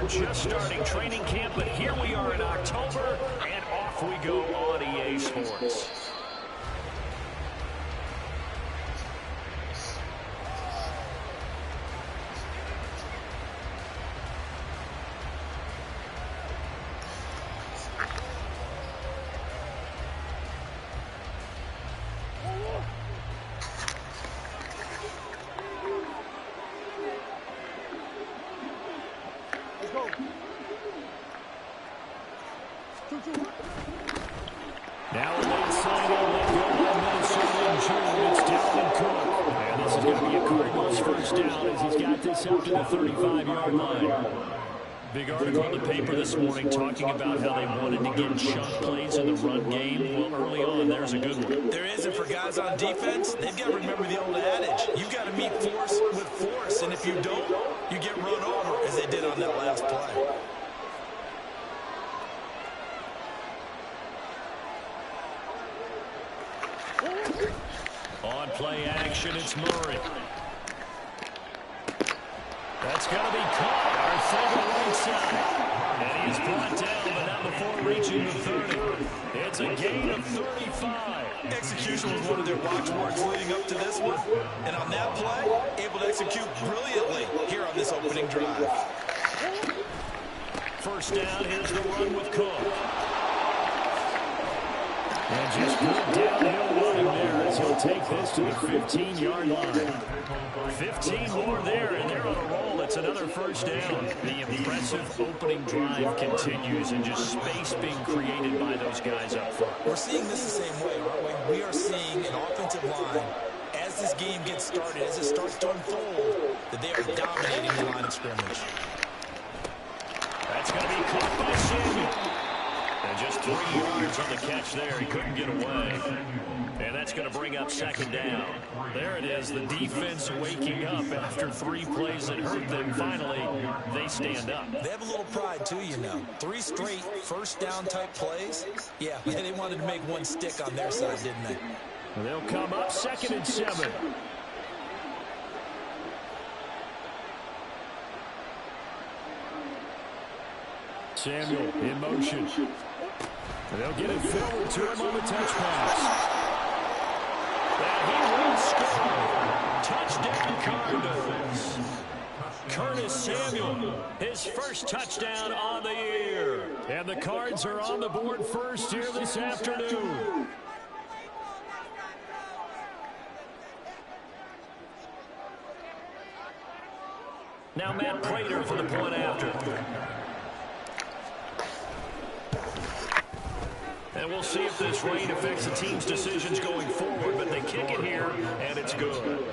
we're just starting training camp, but here we are in October, and off we go on EA Sports. Now a late signing, let go by Minnesota in June. It's Dalvin Cook. And this is going to be a Cardinals first down as he's got this out to the 35-yard line. Big article in the paper this morning talking about how they wanted to get chunk plays in the run game. Well, early on, there's a good one. There isn't for guys on defense. They've got to remember the old adage. You've got to meet force with force, and if you don't, you get run over, as they did on that last play. On play action, it's Murray. That's going to be caught. Our favorite right side. And he's brought down, but not before reaching the 30. It's a gain of 35. Execution was one of their watchwords leading up to this one. And on that play, able to execute brilliantly here on this opening drive. First down, here's the run with Cook. And just good downhill running there as he'll take this to the 15-yard line. 15 more there, and they're on a roll. It's another first down. The impressive opening drive continues, and just space being created by those guys up front. We're seeing this the same way, aren't we? We are seeing an offensive line, as this game gets started, as it starts to unfold, that they are dominating the line of scrimmage. That's going to be caught by Samuel. And just 3 yards on the catch there. He couldn't get away. And that's going to bring up second down. There it is, the defense waking up after 3 plays that hurt them. Finally, they stand up. They have a little pride, too, you know. 3 straight first down type plays. Yeah, they wanted to make one stick on their side, didn't they? They'll come up 2nd and 7. Samuel in motion. And they'll get it forward to him on the touch pass. And he will score. Touchdown, Cardinals. Curtis Samuel, his first touchdown on the year. And the Cards are on the board first here this afternoon. Now Matt Prater for the point after. And we'll see if this rain affects the team's decisions going forward, but they kick it here, and it's good.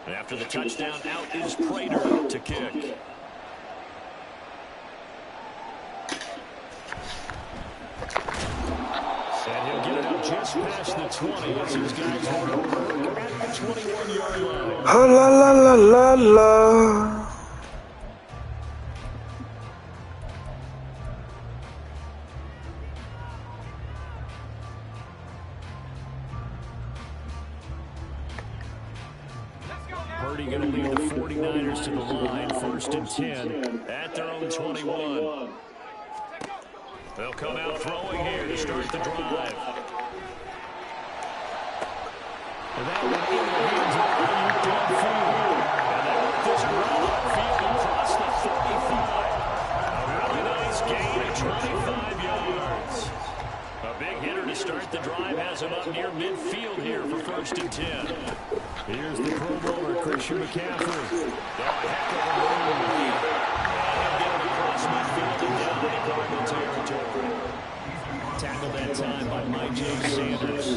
After the touchdown, out is Prater to kick. And he'll get it up just past the 20 as these guys run over at the 21-yard line. La la la la la. Purdy going to lead the 49ers to the line, 1st and 10 at their own 21. They'll come out throwing here to start the drive. And that one in the hands of Ayuk downfield. And they let this run upfield across the 45. A really nice gain of 25 yards. A big hitter to start the drive has him up near midfield here for 1st and 10. Here's the Pro Bowler, Christian McCaffrey. Yeah, a heck of a move. And get it across midfield and down into Cardinal territory. Tackled that time by Mike J. Sanders.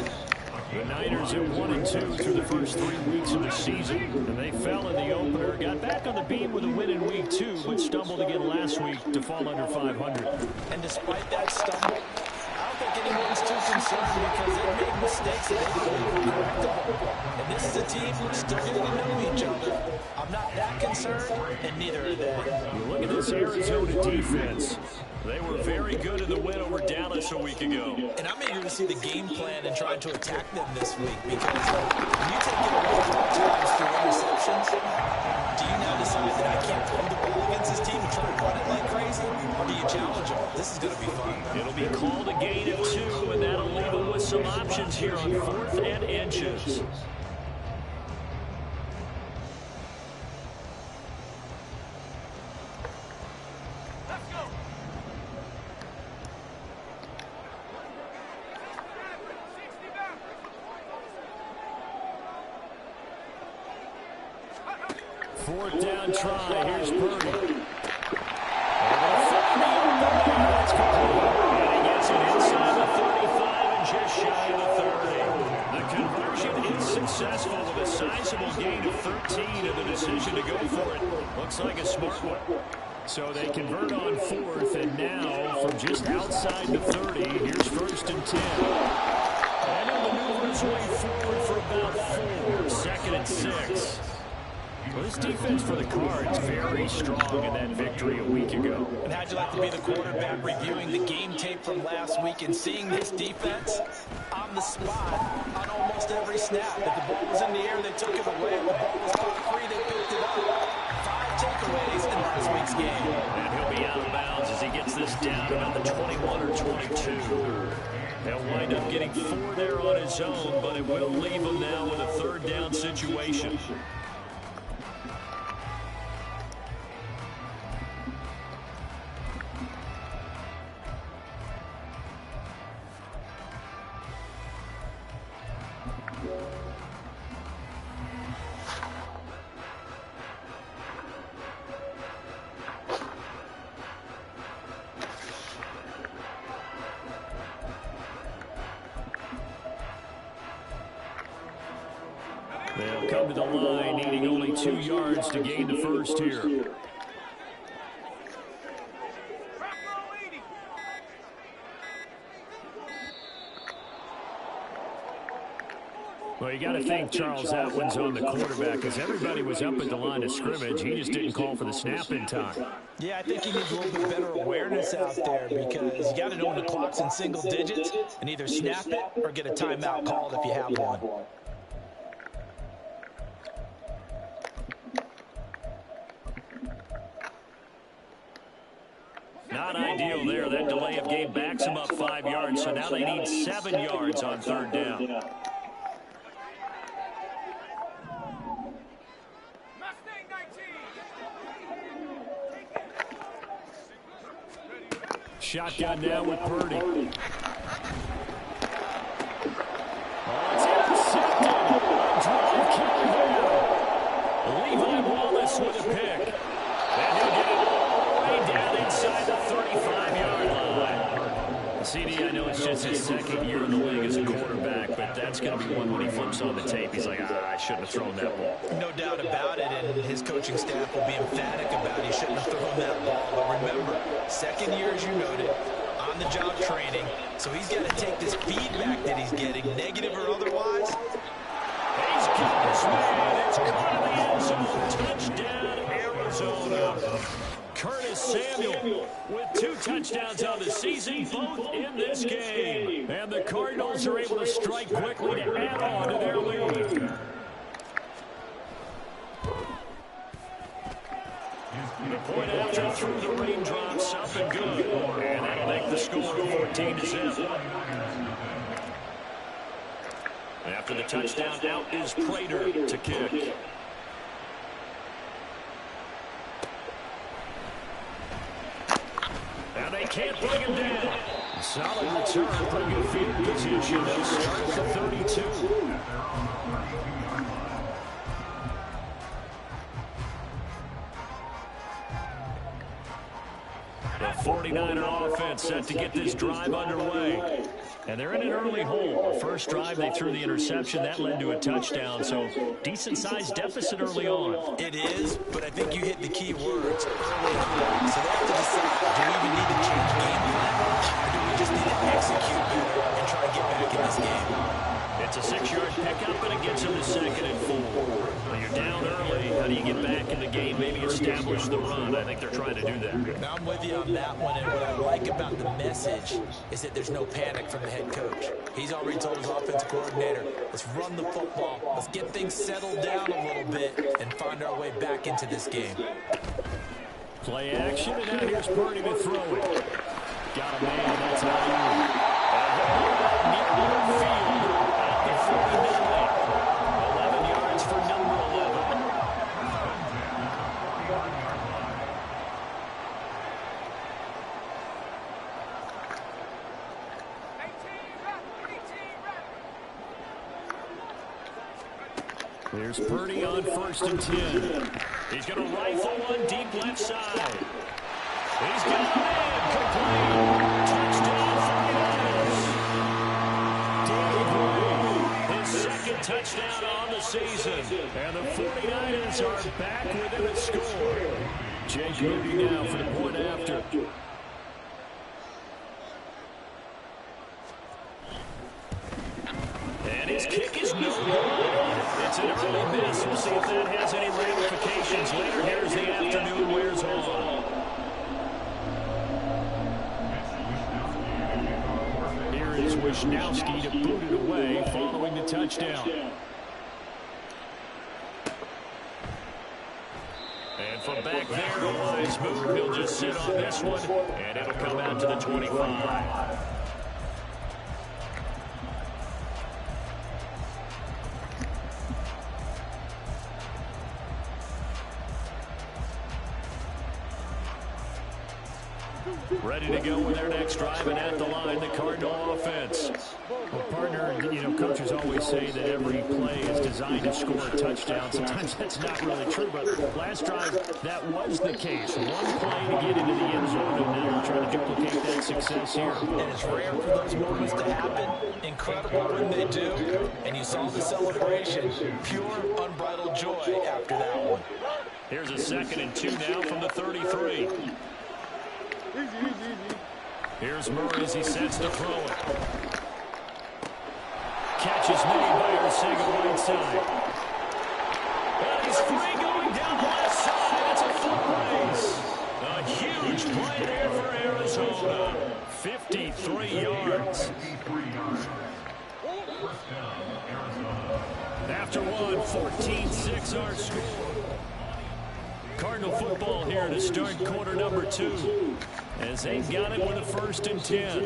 The Niners at 1-2 through the first 3 weeks of the season. And they fell in the opener, got back on the beam with a win in week 2, but stumbled again last week to fall under 500. And despite that stumble, I don't think anyone's too concerned because they've made mistakes that they believe are correctable. And this is a team still getting to know each other. I'm not that concerned, and neither are they. You look at this Arizona defense. They were very good in the win over Dallas a week ago. And I'm eager to see the game plan and trying to attack them this week because when you take it away 4 times through interceptions, do you now decide that I can't throw the ball against this team and try to run it like crazy? Or do you challenge them? This is going to be fun. It'll be called a gain of 2, and that'll leave them with some options here on 4th and inches. Fourth down try. Here's Purdy. That's complete. And he gets it inside the 35 and just shy of the 30. The conversion is successful with a sizable gain of 13 and the decision to go for it. Looks like a smart one. So they convert on 4th, and now from just outside the 30, here's 1st and 10. And he'll maneuver his way forward for about 4. 2nd and 6. Well, this defense for the Cards very strong in that victory a week ago. And how'd you like to be the quarterback reviewing the game tape from last week and seeing this defense on the spot on almost every snap? If the ball was in the air, they took it away. If the ball was caught free, they picked it up. 5 takeaways in last week's game. And he'll be out of bounds as he gets this down about the 21 or 22. They'll wind up getting 4 there on his own, but it will leave him now with a 3rd down situation. They'll come to the line, needing only 2 yards to gain the first here. Well, you got to think, Charles, that one's on the quarterback because everybody was up at the line of scrimmage. He just didn't call for the snap in time. Yeah, I think he needs a little bit better awareness out there because you got to know when the clock's in single digits and either snap it or get a timeout called if you have one. Not ideal there. That delay of game backs them up 5 yards, so now they need 7 yards on 3rd down. Shotgun now with Purdy. Oh, it's intercepted. A drive carry there. Levi Wallace with a pick. And he'll get it all the way down inside the 35-yard line. CD, I know it's just his 2nd year in the league as a quarterback, but that's going to be one when he flips on the tape. He's like, I shouldn't have thrown that ball. No doubt about it, and his coaching staff will be emphatic about he shouldn't have thrown that ball. But remember, 2nd year, as you noted, on-the-job training, so he's got to take this feedback that he's getting, negative or otherwise. He's got this man. It's caught in the end zone. Touchdown, Arizona. Curtis Samuel with 2 touchdowns on the season, both in this game. And the Cardinals are able to strike quickly to add on to their lead. The point after through the raindrops, up and good. And that'll make the score 14-0. After the touchdown, out is Prater to kick. And they can't bring him down. Solid return, pretty good field position. They'll start at the 32. The 49er offense set to get this drive underway. And they're in an early hole. The first drive, they threw the interception. That led to a touchdown, so decent-sized deficit early on. It is, but I think you hit the key words early on. So they have to decide, do we even need to change game plan, or do we just need to execute establish the run. I think they're trying to do that. Now I'm with you on that one, and what I like about the message is that there's no panic from the head coach. He's already told his offensive coordinator, let's run the football, let's get things settled down a little bit, and find our way back into this game. Play action, and now here's Purdy to throw it. Got a man, that's how you. Near midfield at the 49. 11 yards for number 11. There's Purdy on 1st and 10. He's going to rifle one deep left side. He's got him in. Complete. Touchdown 49ers. His second touchdown on the season. And the 49ers are back within a score. Jake Moody now for the point after. And his kick is no good. It's an early miss. We'll see if that has any ramifications later here as the afternoon wears on. Here is Wisnowski to boot it away following the touchdown. And from back there, a wise move. He'll just sit on this one, and it'll come out to the 25. Ready to go with their next drive, and at the line, the Cardinal offense. Well, partner, coaches always say that every play is designed to score a touchdown. Sometimes that's not really true, but last drive, that was the case. One play to get into the end zone, and now they're trying to duplicate that success here. And it's rare for those moments to happen. Incredible when they do. And you saw the celebration. Pure, unbridled joy after that one. Here's a 2nd and 2 now from the 33. Here's Murray as he sets to throw it. Catch is made by Arcega right side. And he's free going down the left side. That's a foot race. A huge play there for Arizona. 53 yards. After one, 14-6 our score. Cardinal football here to start quarter number 2. As they've got it with a 1st and 10.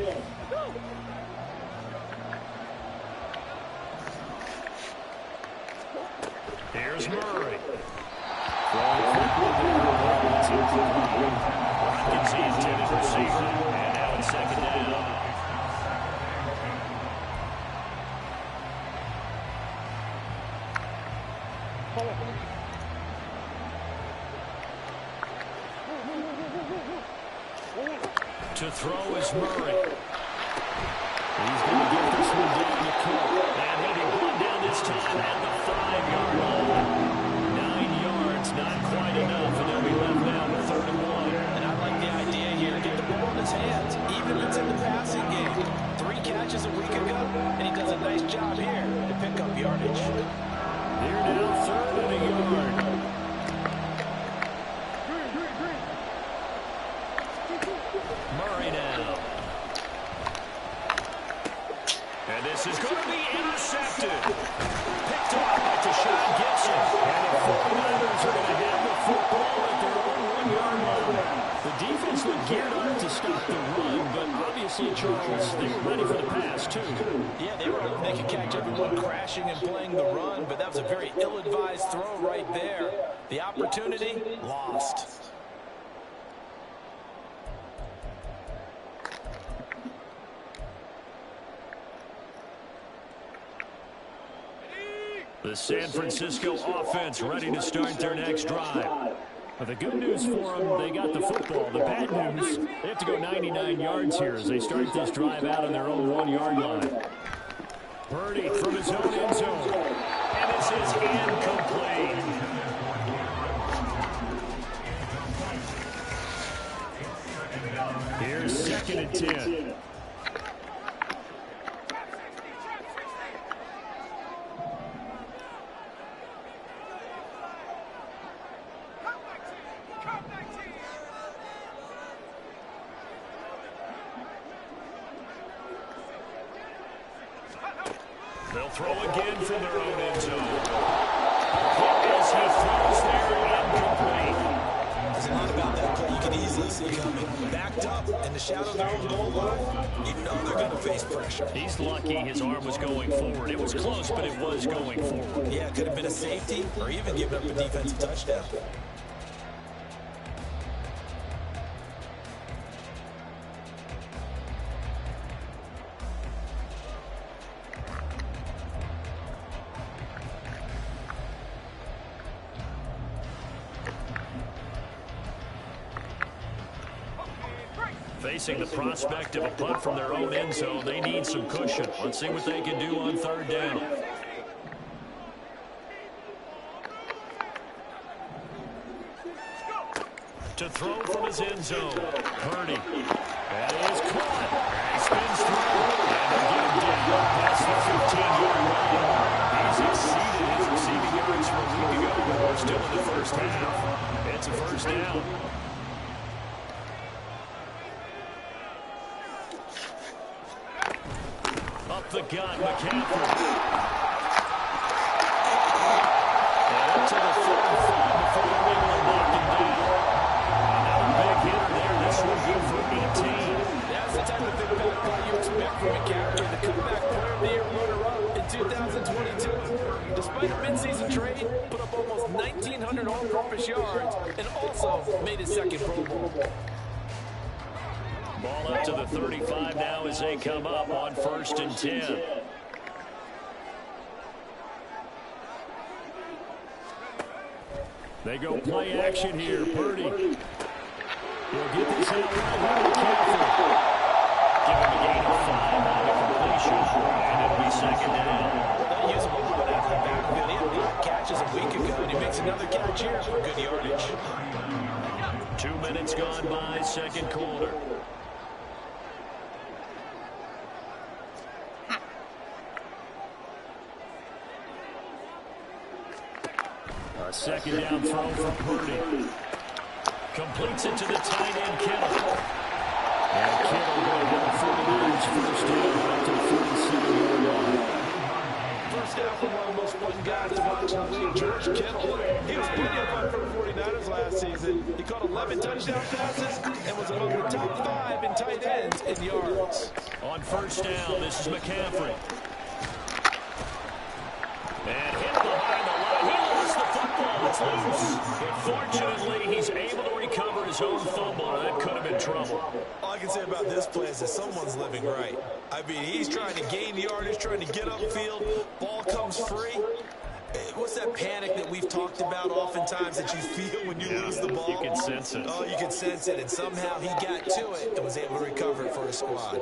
Here's Murray. Watkins, the intended receiver. And now it's 2nd down. To throw is Murray. He's going to get this one down the court. And he'll be brought down this time at the 5-yard line. 9 yards, not quite enough, and they'll be left down to 3rd and 1. And I like the idea here to get the ball in his hands, even if it's in the passing game. 3 catches a week ago, and he does a nice job here to pick up yardage. They're now 3rd and a yard. Murray now. And this is going to be intercepted. Picked off by Tashawn Gibson. And the 49ers are going to have the football at their own 1-yard line. The defense looked geared up to stop the run, but obviously, Charles, they were ready for the pass, too. Yeah, they could catch everyone crashing and playing the run, but that was a very ill-advised throw right there. The opportunity, lost. The San Francisco offense ready to start their next drive. But the good news for them, they got the football. The bad news, they have to go 99 yards here as they start this drive out on their own 1-yard line. Purdy from his own end zone. And this is incomplete. Here's 2nd and 10. They'll throw again from their own end zone. As he throws there, incomplete. There's a lot about that play you can easily see coming. Backed up in the shadow of their own goal line. You know they're going to face pressure. He's lucky his arm was going forward. It was close, but it was going forward. Yeah, it could have been a safety or even given up a defensive touchdown. Facing the prospect of a punt from their own end zone, they need some cushion. Let's see what they can do on third down. To throw from his end zone, Purdy. That is caught. He spins through, and they'll get him down past the 15-yard line. He's exceeded his receiving yards from a week ago, but we're still in the first half. It's a first down. Up the gun, McCaffrey. And up to the 45 before they're able to knock him down. Another big hitter there. This one good for 18. That's the type of big back play you expect from McCaffrey, the comeback player of the year runner-up in 2022. Despite a midseason trade, put up almost 1,900 all-purpose yards and also made his second Pro Bowl. Ball up to the 35 now as they come up on 1st and 10. They go play action here. Purdy. He'll get this out right here. McCaffrey. Give him a gain of 5 on the completion. And it'll be second down. They use him a lot out of the backfield. He had 8 catches a week ago, and he makes another catch here for good yardage. 2 minutes gone by, second quarter. A second down throw from Purdy. Completes it to the tight end, Kittle. And Kittle going to have 49's first down up to the 47-yard line. First down from one of the most fun guys to watch in the league, George Kittle. He was plenty of fun for the 49ers last season. He caught 11 touchdown passes and was among the top 5 in tight ends in yards. On first down, this is McCaffrey. And hit behind the line. He lost the football. It's loose. But fortunately, he's able to recover his own fumble, and that could have been trouble. All I can say about this play is that someone's living right. I mean, he's trying to gain yardage, trying to get upfield. Ball comes free. What's that panic that we've talked about oftentimes that you feel when you lose the ball? You can sense it. Oh, you can sense it. And somehow he got to it and was able to recover it for his squad.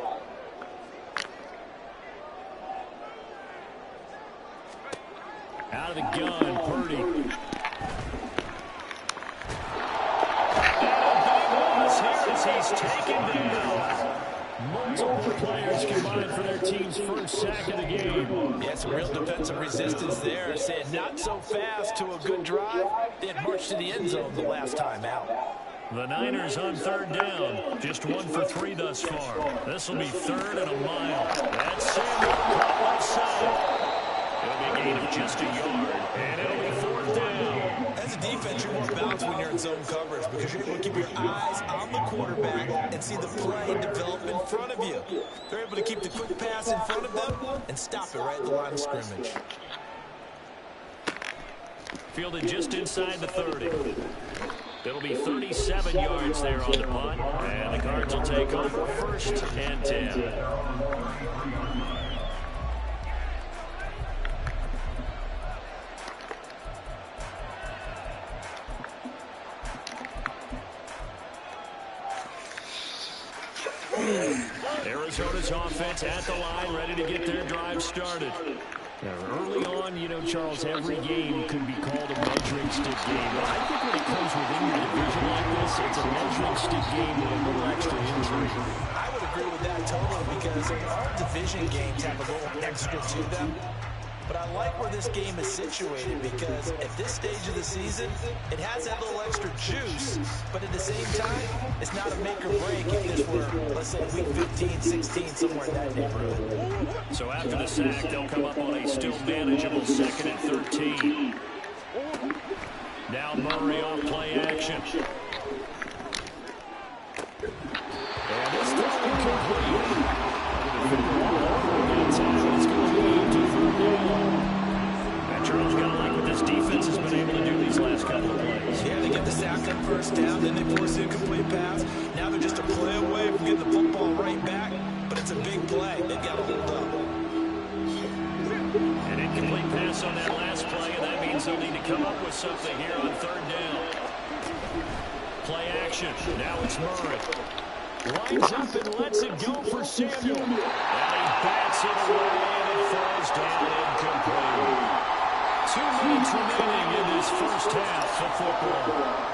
Out of the gun, Purdy. And a big loss here as he's taken down. Multiple players combined for their team's first sack of the game. Yeah, some real defensive resistance there. Said not so fast to a good drive. They had marched to the end zone the last time out. The Niners on third down. Just 1 for 3 thus far. This will be 3rd and a mile. That's Samuel caught left side. It'll be a gain of just a yard, and it'll be 4th down. As a defense, you're more balanced when you're in zone coverage because you're able to keep your eyes on the quarterback and see the play develop in front of you. They're able to keep the quick pass in front of them and stop it right at the line of scrimmage. Fielded just inside the 30. It'll be 37 yards there on the punt, and the Cards will take over 1st and 10. Arizona's offense at the line, ready to get their drive started. Now, early on, you know, Charles, every game could be called a measuring stick game. But I think when it comes within your division like this, it's a measuring stick game with a little extra intrigue. I would agree with that totally because our division games have a little extra to them. But I like where this game is situated because at this stage of the season, it has that little extra juice, but at the same time, it's not a make or break if this were, let's say, week 15, 16, somewhere in that neighborhood. So after the sack, they'll come up on a still manageable 2nd and 13. Now Murray off play action. And this throw incomplete. It's going to move to 3rd down. And Charles got to like what this defense has been able to do these last couple of plays. Yeah, they get the sack on 1st down, then they force the incomplete pass. Now they're just a play away from getting the football right back, but it's a big play. They've got to hold up. An incomplete pass on that last play, and that means they'll need to come up with something here on 3rd down. Play action. Now it's Murray. Lines up and lets it go for Samuel. And he bats it away, and it falls down incomplete. 2 minutes remaining in this first half of football.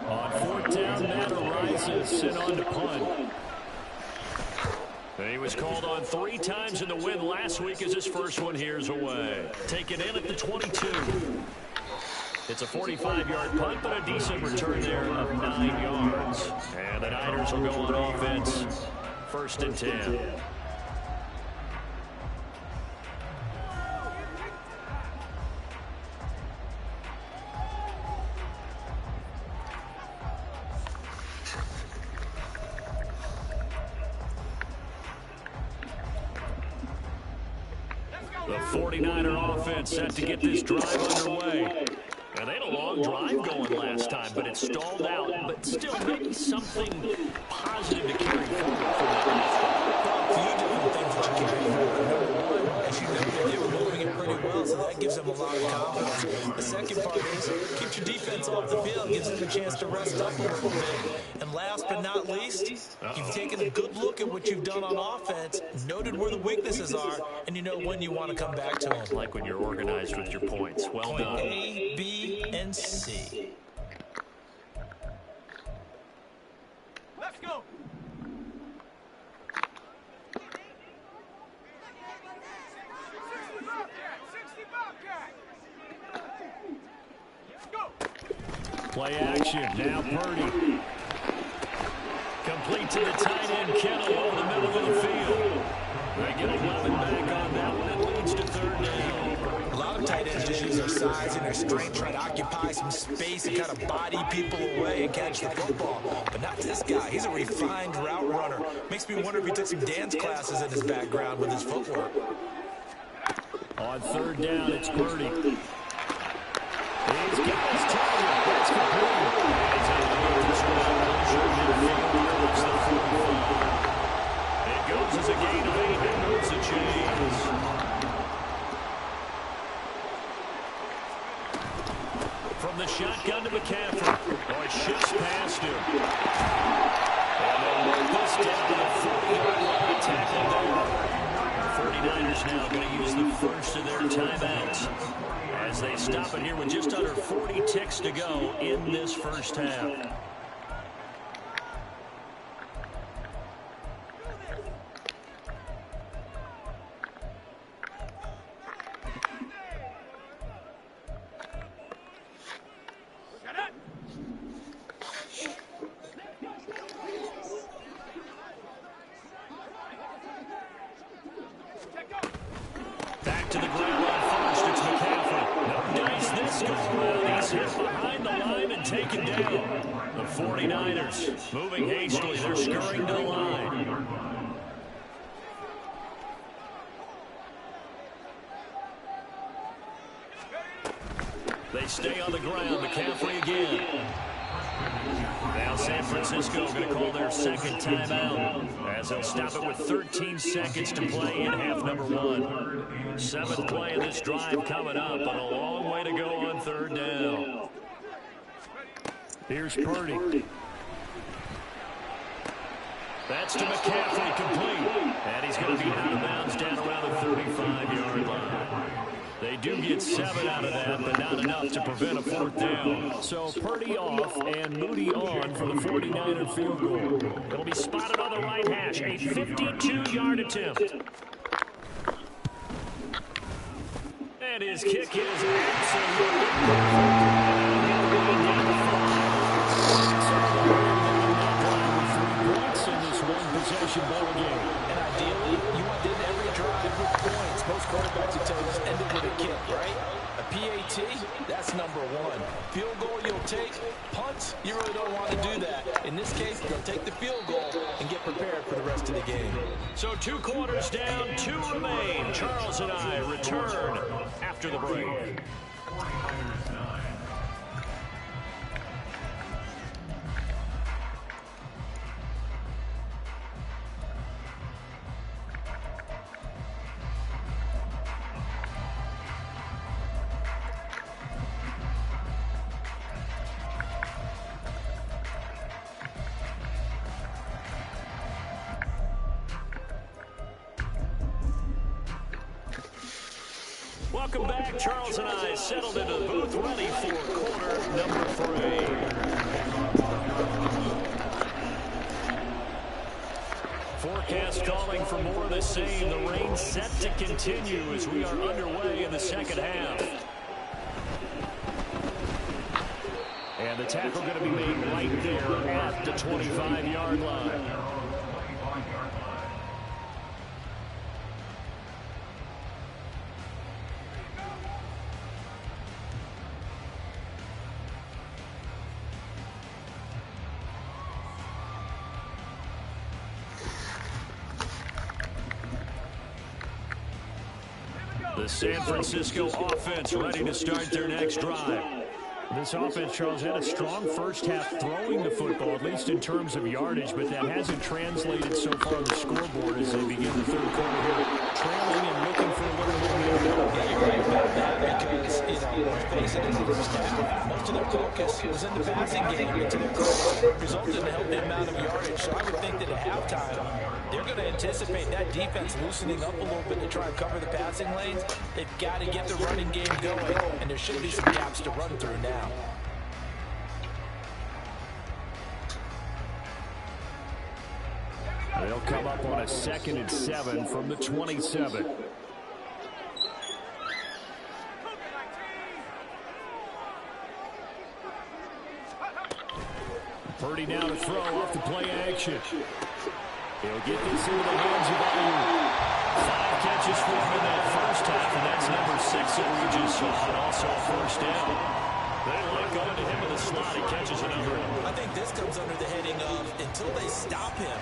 On 4th down, Madden rises, sent on to punt. And he was called on 3 times in the win last week as his first one here's away. Taken in at the 22. It's a 45-yard punt, but a decent return there of 9 yards. And the Niners will go on offense, 1st and 10. The 49er offense set to get this drive underway. And they had a long drive going last time, but it stalled out. But still, maybe something positive to carry forward from that last drive. A few different things that you carry forward. Number one, as you know, they were moving it pretty well, so that gives them a lot of confidence. The second part is keeps your defense off the field, gives them a chance to rest up a little bit. And last but not least, you've taken a good look at what you've done on offense, noted where the weaknesses are, and you know when you want to come back to them. Like when you're organized with your points. Well done. Point A, B, and C. Let's go. Play action. Now Purdy. Complete to the tight end, Kittle, over the middle of the field. They get 11 back on that one. It leads to 3rd down. A lot of tight ends just use their size and their strength, try to occupy some space and kind of body people away and catch the football. But not this guy. He's a refined route runner. Makes me wonder if he took some dance classes in his background with his footwork. On 3rd down, it's Purdy. He's got his target. That's complete. He's able to move this one out closer midfield across the 45. It goes as a gain of 8 and moves the chains. From the shotgun to McCaffrey. Oh, it shifts past him. And they'll work this down to the 40-yard line. Tackle there. The 49ers now going to use the first of their timeouts as they stop it here with just under 40 ticks to go in this first half. Back to the ground on first. It's McCaffrey. No dice this go around. He's hit behind the line and taken down. The 49ers moving hastily. They're scurrying to the line. They stay on the ground. McCaffrey again. Now San Francisco going to call their second timeout as they'll stop it with 13 seconds to play in half number 1. Seventh play of this drive coming up, but a long way to go on third down. Here's Purdy. That's to McCaffrey, complete. And he's going to be out of bounds down around the 35-yard line. They do get 7 out of that, but not enough to prevent a fourth down. So Purdy off and Moody on for the 49er field goal. It'll be spotted on the right hash, a 52-yard attempt. And his kick is absolutely possession ball game. And ideally, you want to end every drive with points. Most quarterbacks would tell you just end it with a kick, right? A PAT, that's number 1. Field goal you'll take. Punts, you really don't want to do that. In this case, they'll take the field goal and get prepared for the rest of the game. So 2 quarters down, 2 remain. Charles and I return after the break. Welcome back. Charles and I settled into the booth, ready for quarter number 3. Forecast calling for more of the same. The rain set to continue as we are underway in the second half. And the tackle going to be made right there at the 25-yard line. The San Francisco offense ready to start their next drive. This offense, Charles, had a strong first half throwing the football, at least in terms of yardage, but that hasn't translated so far on the scoreboard as they begin the third quarter here, trailing and looking for a little more momentum. Yeah, you're right about that because, face it, in the first half, most of their focus was in the passing game, and to their credit, resulted in a healthy amount of yardage. So I would think that at halftime, they're going to anticipate that defense loosening up a little bit to try and cover the passing lanes. They've got to get the running game going, and there should be some gaps to run through now. They'll come up on a 2nd and 7 from the 27. Purdy now to throw off the play action. He'll get this into the hands of Ayuk. 5 catches for him in that first half, and that's number 6 that we just saw, and also a first down. They like going to him in the slot. He catches another one. I think this comes under the heading of until they stop him,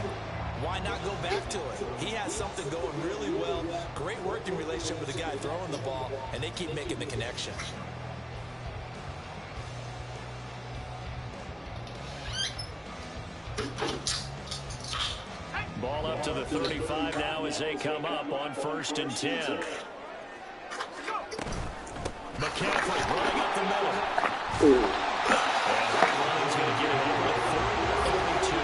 why not go back to it? He has something going really well. Great working relationship with the guy throwing the ball, and they keep making the connection. Ball up to the 35 now as they come up on 1st and 10. McCaffrey running up the middle. And Ronnie's going to get it over at 32.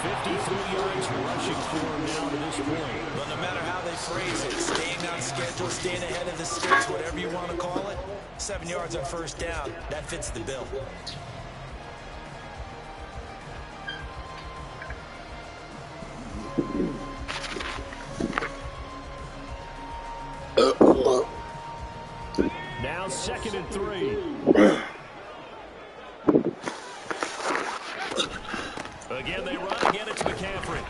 53 yards rushing for him now to this point. But no matter how they phrase it, staying on schedule, staying ahead of the sticks, whatever you want to call it, 7 yards on first down, that fits the bill. Now 2nd and 3. Again, they run. Again, it's McCaffrey.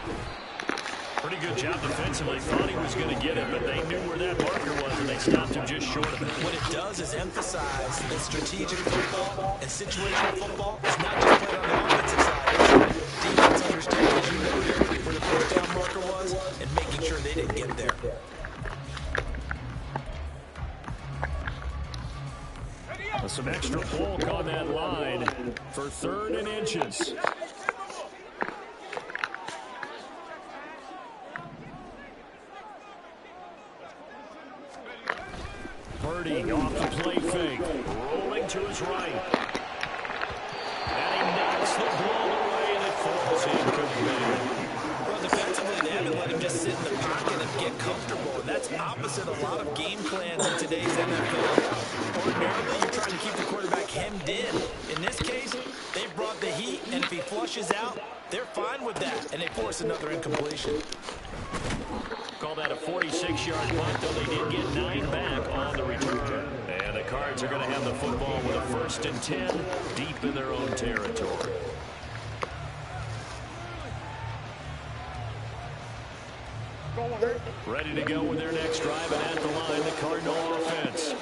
Pretty good job defensively. Thought he was going to get it, but they knew where that marker was, and they stopped him just short of it. What it does is emphasize that strategic football and situational football is not just played on the offensive side. Defense understands, as you know, where the first down marker was and making sure they didn't get there. Some extra bulk on that line for 3rd and inches. Purdy off the play fake, rolling to his right. And he knocks the ball away, and it falls incomplete. Well, defensively, they haven't let him just sit in the pocket and get comfortable. And that's opposite a lot of game plans in today's NFL. Ordinarily, you're trying to keep the quarterback hemmed in. In this case, they've brought the heat, and if he flushes out, they're fine with that, and they force another incompletion. Call that a 46-yard punt, though they did get 9 back on the return. And the Cards are going to have the football with a 1st and 10 deep in their own territory. Ready to go with their next drive, and at the line, the Cardinal offense.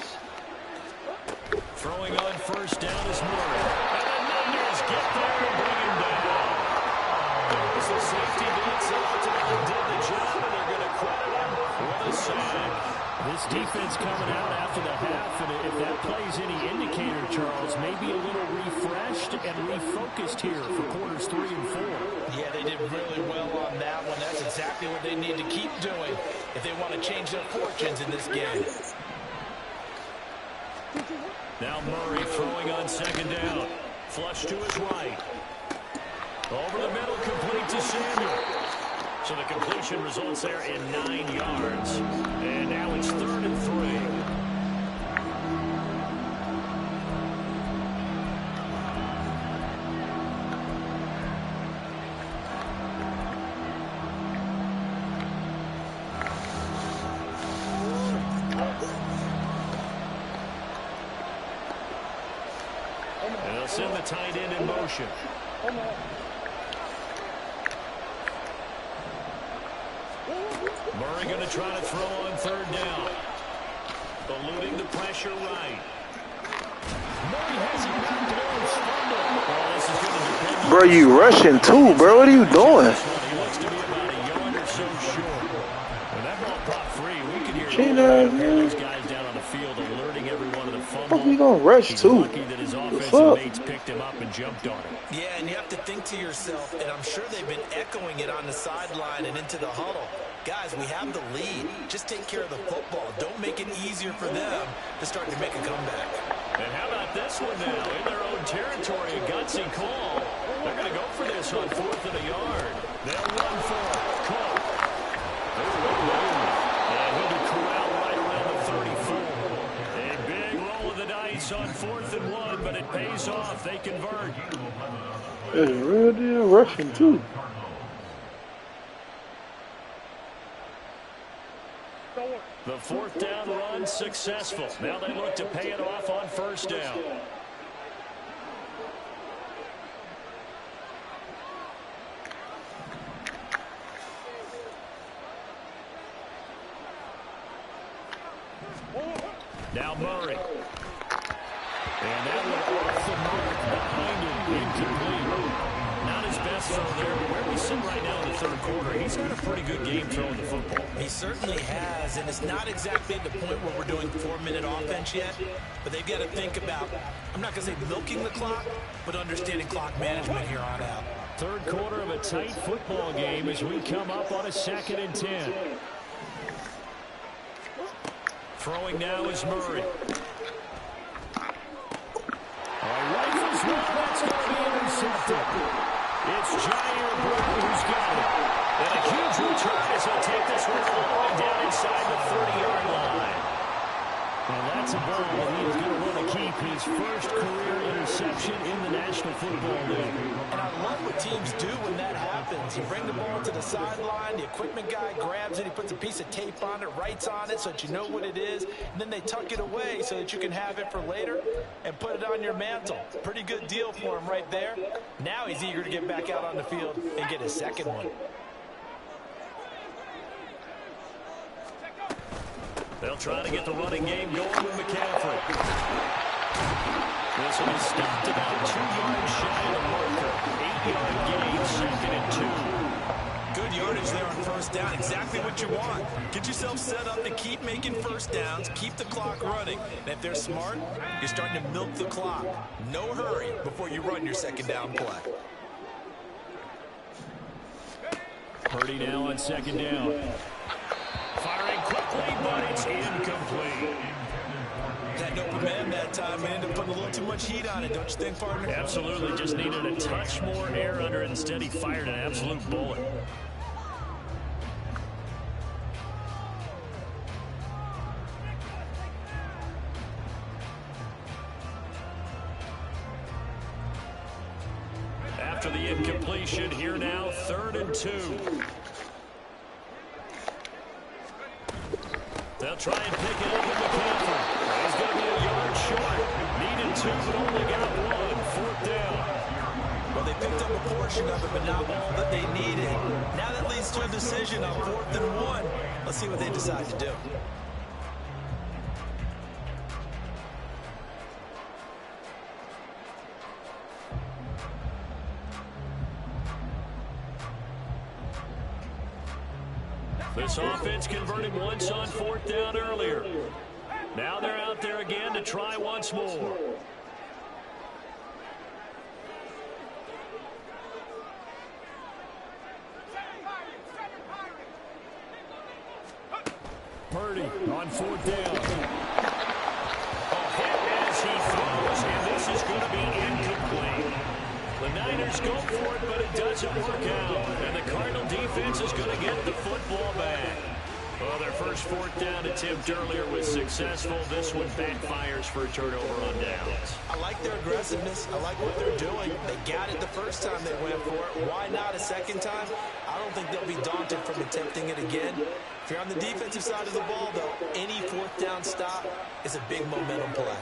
Throwing on 1st down is Murray. And the Niners get there and bring him down. There's the safety blitz. Ultimately did the job, and they're going to credit him with a sack. This defense coming out after the half, and if that plays any indicator, Charles, maybe a little refreshed and refocused here for quarters 3 and 4. Yeah, they did really well on that one. That's exactly what they need to keep doing if they want to change their fortunes in this game. Now Murray throwing on 2nd down. Flush to his right. Over the middle, complete to Samuel. So the completion results there in 9 yards. And now it's 3rd and 3. And they'll send the tight end in motion. Murray going to try to throw on 3rd down. Eluding the pressure right. Murray has it knocked down. Oh, this is going to depend. Bro, you rushing too, bro. What are you doing? He looks to be about a yard or so short. When that ball popped free, we could hear these guys down on the field alerting everyone of the fumble. What are you going to rush He's too? lucky that his offensive mates picked him up and jumped on him. Yeah, and you have to think to yourself, and I'm sure they've been echoing it on the sideline and into the huddle. Guys, we have the lead. Just take care of the football. Don't make it easier for them to start to make a comeback. And how about this one now? In their own territory, a gutsy call. They're going to go for this on 4th and a yard. They'll run for it. Caught. And he'll be corralled right around the 34. A big roll of the dice on 4th and 1, but it pays off. They convert. It's real deal rushing too. The 4th down run successful. Now they look to pay it off on 1st down. Now Murray. And that one off the mark behind him. Incomplete. Not his best throw there, but where we sit right now in the 3rd quarter, he's got a pretty good game throwing the football. He certainly has, and it's not exactly at the point where we're doing 4-minute offense yet, but they've got to think about, I'm not going to say milking the clock, but understanding clock management here on out. 3rd quarter of a tight football game as we come up on a 2nd and 10. Throwing now is Murray. Rifles one, that's going to be intercepted. It's Jair Brown who's got it. And a huge return as he'll take this one all the way down inside the 30-yard line. Well, that's a ball that he is going to want to keep his first career interception in the National Football League. And I love what teams do when that happens. You bring the ball to the sideline, the equipment guy grabs it, he puts a piece of tape on it, writes on it so that you know what it is, and then they tuck it away so that you can have it for later and put it on your mantle. Pretty good deal for him right there. Now he's eager to get back out on the field and get his 2nd one. They'll try to get the running game going with McCaffrey. This one is stopped about 2 yards shy of the marker. 8-yard gain, 2nd and 2. Good yardage there on first down. Exactly what you want. Get yourself set up to keep making first downs, keep the clock running. And if they're smart, you're starting to milk the clock. No hurry before you run your second down play. Purdy now on second down. Firing quickly, but it's incomplete. That open man that time ended up putting a little too much heat on it, don't you think, partner? Absolutely, just needed a touch more air under it. Instead, he fired an absolute bullet. After the incompletion, here now, 3rd and 2. They'll try and pick it up with McCaffrey. He's going to be a yard short. Needed 2, but only got 1. 4th down. Well, they picked up a portion of it, but not all that they needed. Now that leads to a decision on 4th and 1. Let's see what they decide to do. This offense converted once on 4th down earlier. Now they're out there again to try once more. Purdy on 4th down. A hit as he throws, and this is going to be incomplete. The Niners go for it, but it doesn't work out. And the Cardinal defense is going to get the football back. Well, their first 4th down attempt earlier was successful. This one backfires for a turnover on downs. I like their aggressiveness. I like what they're doing. They got it the first time they went for it. Why not a second time? I don't think they'll be daunted from attempting it again. If you're on the defensive side of the ball, though, any 4th down stop is a big momentum play.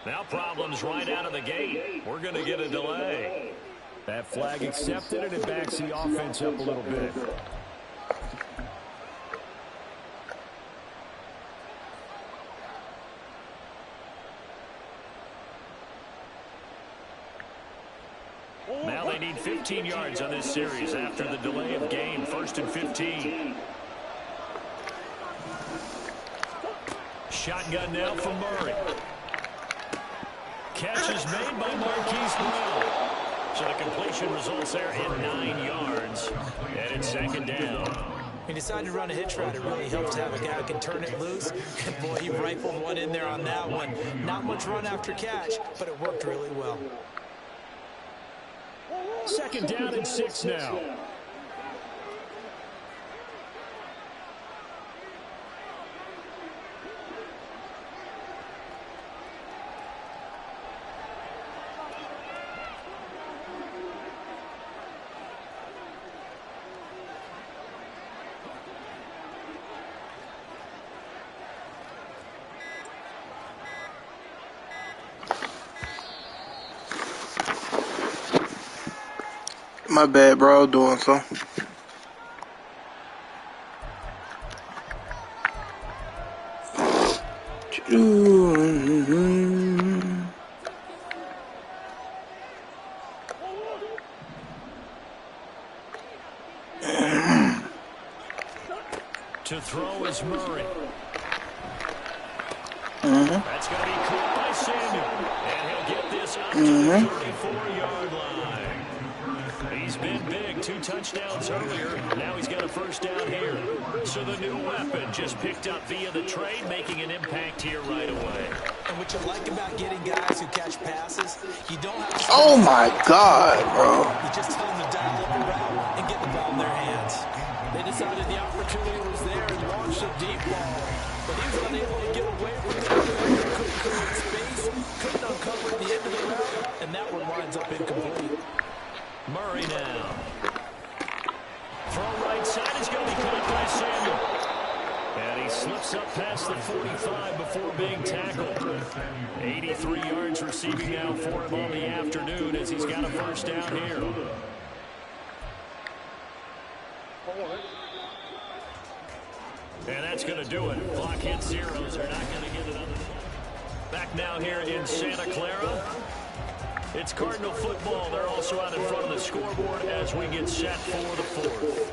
Now problems right out of the gate. We're going to get a delay. That flag accepted, and it backs the offense up a little bit. Now they need 15 yards on this series after the delay of game. 1st and 15. Shotgun now from Murray. Catch is made by Marquise Brown. So the completion results there in 9 yards. And it's 2nd down. He decided to run a hitch route. It really helps to have a guy who can turn it loose. And, boy, he rifled one in there on that one. Not much run after catch, but it worked really well. 2nd down and 6 now. My bad, bro. Doing something. To throw is Murray. That's going to be caught by Samuel. And he'll get this up to the 34-yard line. He's been big. 2 touchdowns earlier. Now he's got a 1st down here. So the new weapon just picked up via the trade, making an impact here right away. And what you like about getting guys who catch passes, you don't have to... Oh, my God, bro. You just tell them to dial up a route and get the ball in their hands. They decided the opportunity was there and launched a deep ball. But he was unable to get away from it. Couldn't create space, couldn't uncover at the end of the route, and that one winds up incomplete. Murray now. Throw right side is going to be caught by Samuel. And he slips up past the 45 before being tackled. 83 yards receiving now for him on the afternoon as he's got a first down here. And that's going to do it. Clock hits zeros. They're not going to get another. Back now here in Santa Clara. It's Cardinal football. They're also out in front of the scoreboard as we get set for the fourth.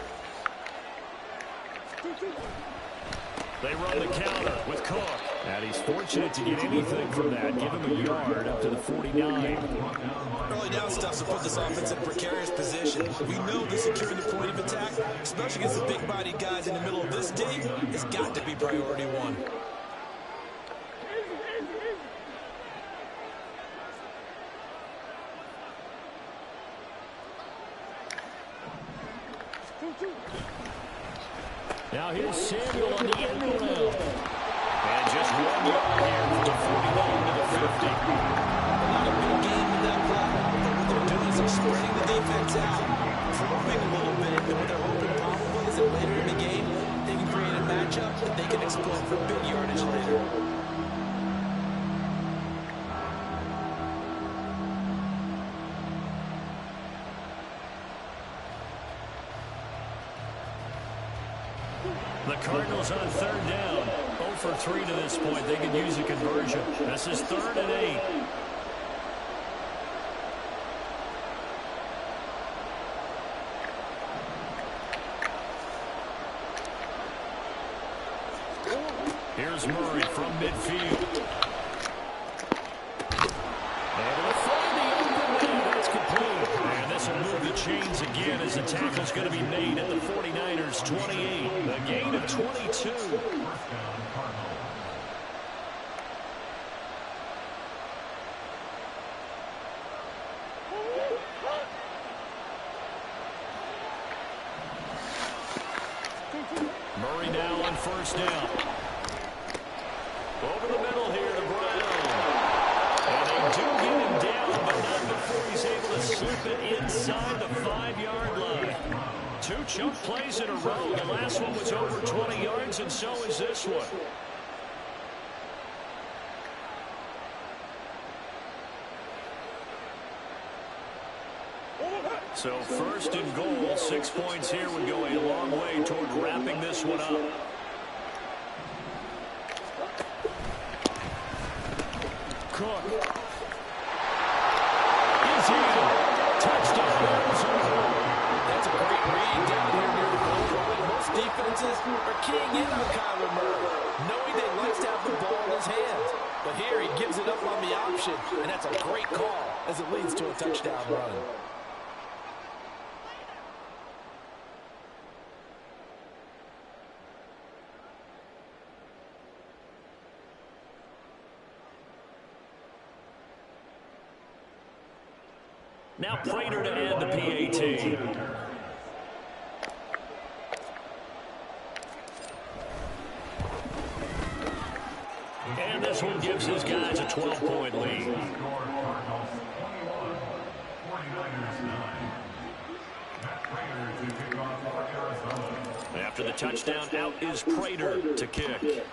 They run the counter with Cook. And he's fortunate to get anything from that. Give him a yard up to the 49. Early down stuff to put this offense in a precarious position. We know that securing the point of attack, especially against the big-bodied guys in the middle of this day, has got to be priority one. Now here's Samuel on the end around. And just 1 yard here from the 49 to the 50. Not a big game in that play, but what they're doing is they're spreading the defense out, dropping a little bit, and what they're hoping probably is that later in the game, they can create a matchup that they can exploit for big yardage later. The Cardinals on third down. 0 for 3 to this point. They could use a conversion. This is 3rd and 8. Here's Murray from midfield. And to find the open man. That's complete. And this will move the chains again as the tackle's going to be made at the 49ers 28. A gain of 22. Murray now on first down. Over the middle here to Brown. And they do get him down, but not before he's able to slip it inside the 5-yard line. 2 chunk plays in a row. The last one was over 20 yards, and so is this one. So 1st and goal, 6 points here would go a long way toward wrapping this one up. Cook. He's in. Touchdown, Arizona. That's a great read down here near the goal line. Most defenses are keying in on Kyler Murray, knowing they likes to have the ball in his hands. But here he gives it up on the option, and that's a great call as it leads to a touchdown run. Now Prater to add the PAT. And this one gives his guys a 12-point lead. After the touchdown, out is Prater to kick.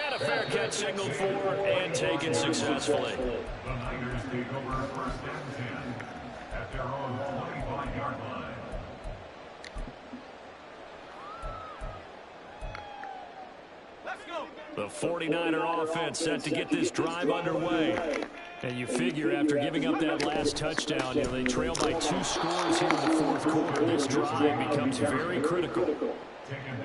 And a fair catch signaled for and taken successfully. The Niners take over 1st and 10 at their own 25-yard line. Let's go. The 49er offense set to get this drive underway. And you figure after giving up that last touchdown, they trail by 2 scores here in the 4th quarter. This drive becomes very critical.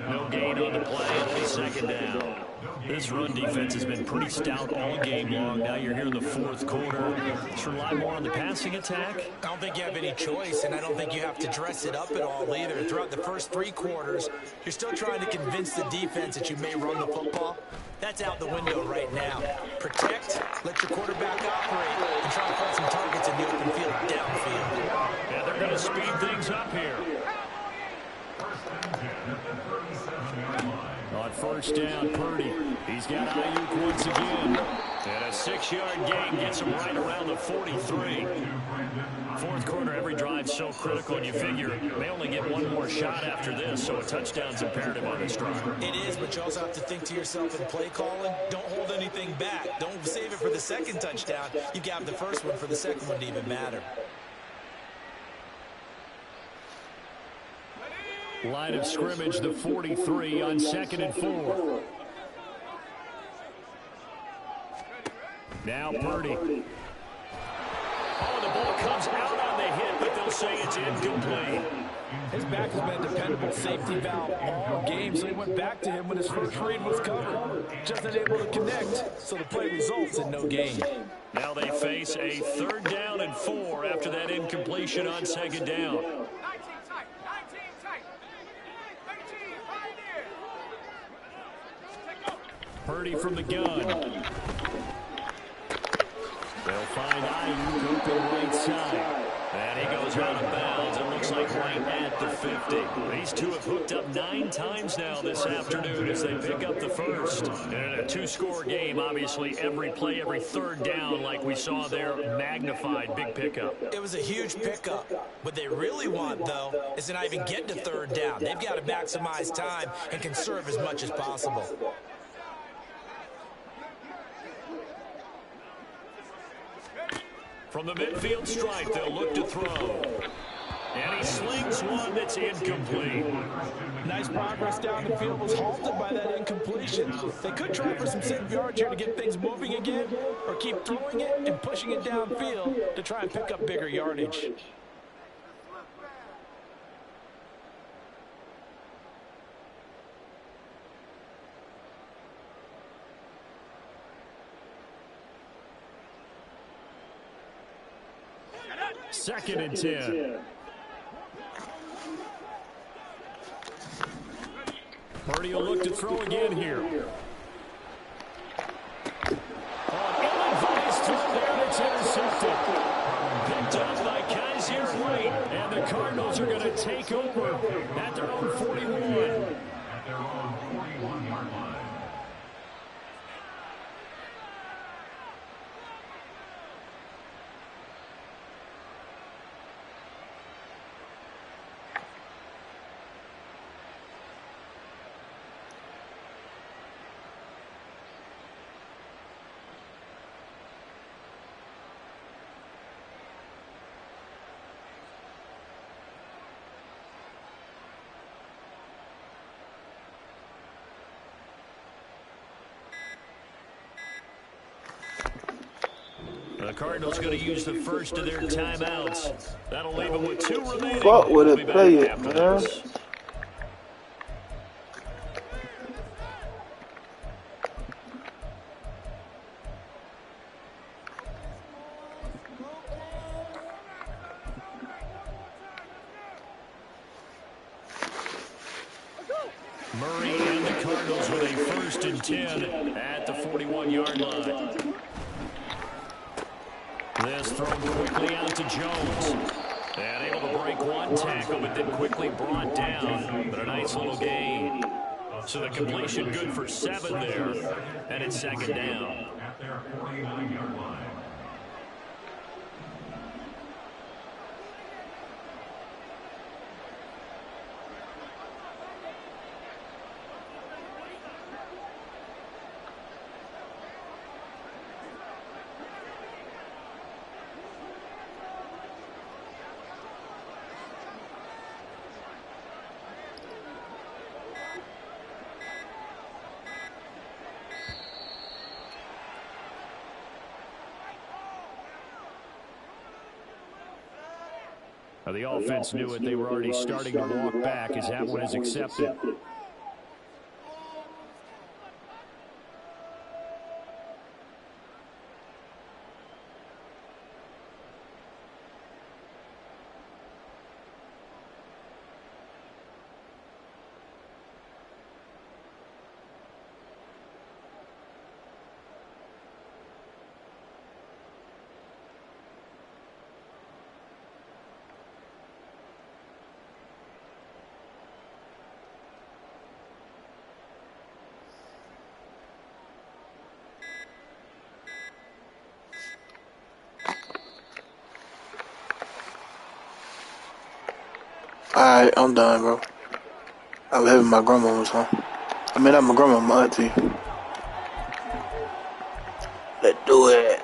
No gain on the play, only 2nd down. This run defense has been pretty stout all game long. Now you're here in the 4th quarter. Let's rely more on the passing attack. I don't think you have any choice, and I don't think you have to dress it up at all either. Throughout the first 3 quarters, you're still trying to convince the defense that you may run the football. That's out the window right now. Protect, let your quarterback operate, and try to find some targets in the open field downfield. Yeah, they're going to speed things up here. On first down, Purdy. He's got Ayuk once again. And a 6-yard gain gets him right around the 43. Fourth quarter, every drive's so critical, and you figure they only get one more shot after this, so a touchdown's imperative on this drive. It is, but you also have to think to yourself in play calling, don't hold anything back. Don't save it for the second touchdown. You got the first one for the second one to even matter. Line of scrimmage, the 43 on 2nd and 4. Now Purdy. Oh, the ball comes out on the hit, but they'll say it's incomplete. His back has been a dependable safety valve all game, so he went back to him when his first read was covered. Just unable to connect, so the play results in no gain. Now they face a 3rd down and 4 after that incompletion on 2nd down. 19 tight. 19 tight. 13 right here. Purdy from the gun. They'll find Ayuk open right side. And he goes out of bounds. It looks like right at the 50. These two have hooked up 9 times now this afternoon as they pick up the first. And in a 2-score game, obviously every play, every 3rd down, like we saw there, magnified, big pickup. It was a huge pickup. What they really want, though, is to not even get to 3rd down. They've got to maximize time and conserve as much as possible. From the midfield stripe, they'll look to throw. And he slings one that's incomplete. Nice progress down the field was halted by that incompletion. They could try for some safe yards here to get things moving again, or keep throwing it and pushing it downfield to try and pick up bigger yardage. Second and 10. Purdy will look to throw again here. Ill-advised throw there, and it's intercepted. Picked up by Kaiser White, and the Cardinals are going to take over at their own 41. At their own 41-yard line. The Cardinals going to use the first of their timeouts. That'll leave them with 2 remaining. Fuck with We'll it, be play back it, after man. this. Murray and the Cardinals with a 1st and 10 at the 41-yard line. This thrown quickly out to Jones. And able to break one tackle, but then quickly brought down. But a nice little gain. So the completion good for 7 there. And it's 2nd down. At their 49-yard line. Now the offense knew it. They were already starting to walk back as that one is accepted. Alright, I'm done, bro. I was having my grandmama's home. I mean, not my grandma, my auntie. Let's do it.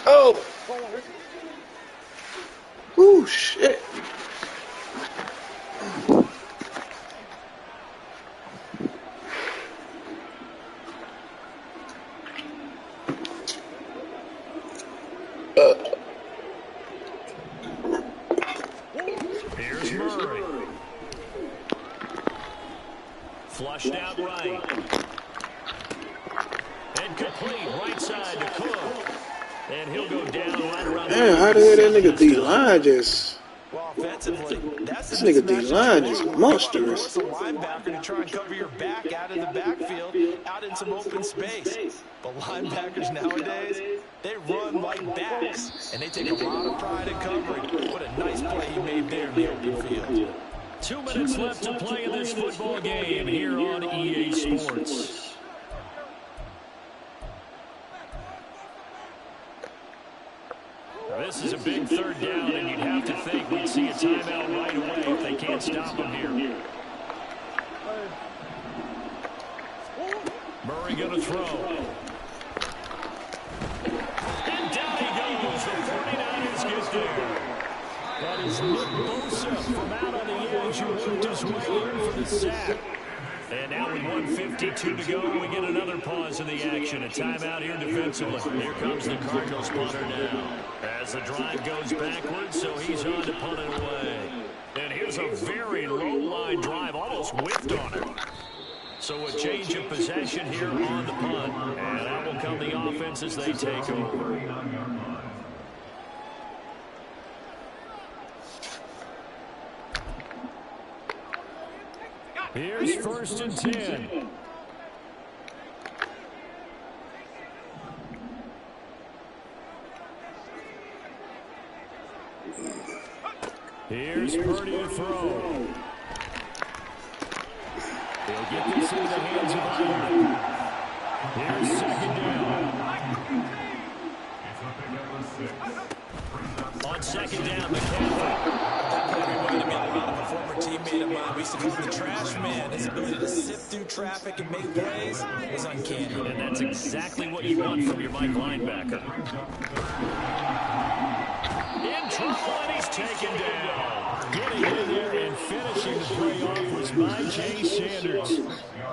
Oh! Ooh, shit. Here's Murray. Flushed out right. And complete right side to Cook. And he'll go down right around. Man, how the hell that nigga D-line just... Well, offensively, that's This nigga D-line is monstrous. Force a linebacker to try and cover your back out in the backfield, out in some open space. But linebackers nowadays, they run like backs, and they take a lot of pride in covering. What a nice play he made there in the open field. 2 minutes left to play in this football game here on EA Sports. This is a big third down, and you'd have to think we'd see a timeout right away if they can't stop him here. Murray going to throw. And down he goes. The 49ers get there. That is Nick Bosa from out on the edge who worked his way in for the sack. And now with 1:52 to go, we get another pause in the action. A timeout here defensively. Here comes the Cardinals punter now. As the drive goes backwards, so he's on to punt it away. And here's a very low-line drive, almost whiffed on it. So a change of possession here on the punt. And out will come the offense as they take over. Here's 1st and 10. Here's Purdy to throw. They'll get this into the hands of Iron. Here's 2nd down. On 2nd down, McCaffrey. Reminded me a lot of a former teammate of mine. We used to call him the trash man. His ability to sift through traffic and make plays was uncanny. And that's exactly what you want from your Mike linebacker. In trouble, and he's taken down. Getting in there and finishing the play off was Myjai Sanders.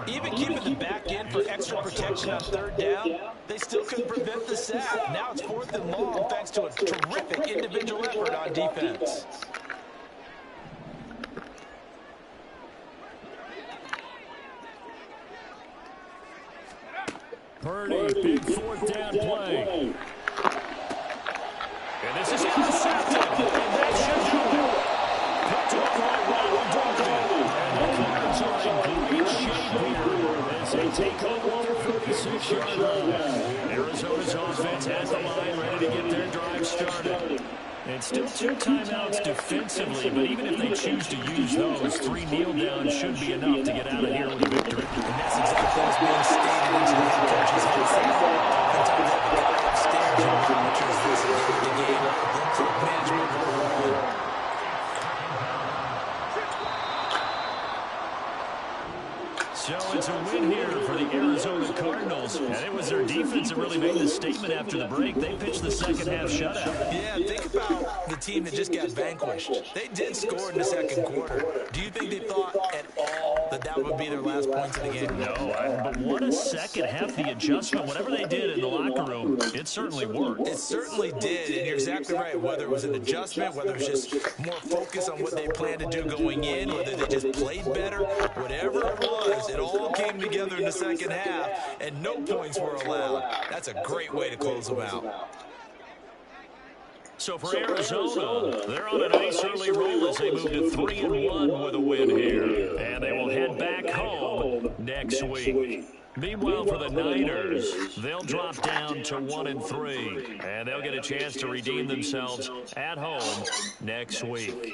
Even keeping the back end for extra protection on 3rd down, they still couldn't prevent the sack. Now it's 4th and long thanks to a terrific individual effort on defense. Purdy, big 4th down play. And this is intercepted. And that should do it. Picked up right around and the Cards are in great shape here as they take over the 46-yard line. Arizona's offense has the line ready to get their drive started. And still 2 timeouts defensively, but even if they choose to use those, 3 kneel downs should be enough to get out of here with a victory. And that's exactly what's being stated into the head coach's headset. Oftentimes they have a guy upstairs and monitors this at the end of the game. Then clock management will roll in. So it's a win here for the Arizona Cardinals. And it was their defense that really made the statement after the break. They pitched the second half shutout. Yeah, think about the team that just got vanquished. They did score in the 2nd quarter. Do you think they thought at all that that would be their last points of the game? No, but what a second half. The adjustment, whatever they did in the locker room, it certainly worked. It certainly did, and you're exactly right. Whether it was an adjustment, whether it was just more focus on what they planned to do going in, whether they just played better, whatever it was, it all came together in the 2nd half, and no points were allowed. That's a great way to close them out. So for Arizona, they're on a nice early roll as they move to 3-1 with a win here. And they will head back home next week. Meanwhile, for the Niners, they'll drop down to 1-3. And they'll get a chance to redeem themselves at home next week.